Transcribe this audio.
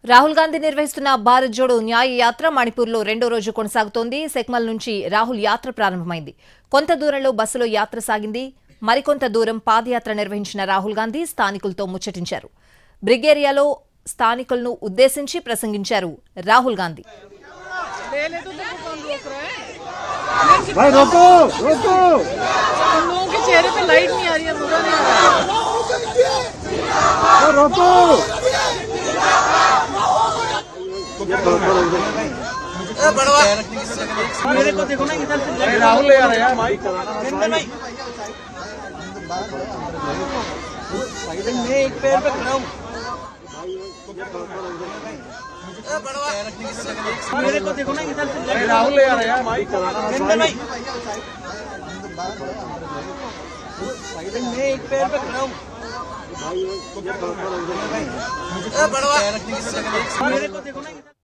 రాహుల్ గాంధీ నిర్వహిస్తున్న భారత్ జోడో న్యాయ యాత్ర మణిపూర్లో రెండో రోజు కొనసాగుతోంది. సెక్మల్ నుంచి రాహుల్ యాత్ర ప్రారంభమైంది. కొంత దూరంలో బస్సులో యాత్ర సాగింది. మరికొంత దూరం పాదయాత్ర నిర్వహించిన రాహుల్ గాంధీ స్థానికులతో ముచ్చటించారు. బ్రిగేరియాలో స్థానికులను ఉద్దేశించి ప్రసంగించారు రాహుల్ గాంధీ. मेरे को देखो ना इधर से राहुल ले आ रहा है यार भाई मैं एक पैर पे खड़ा हूँ। मेरे को देखो ना इधर से राहुल ले आ रहा है यार भाई मैं एक पैर पे खड़ा हूँ। मेरे को देखो ना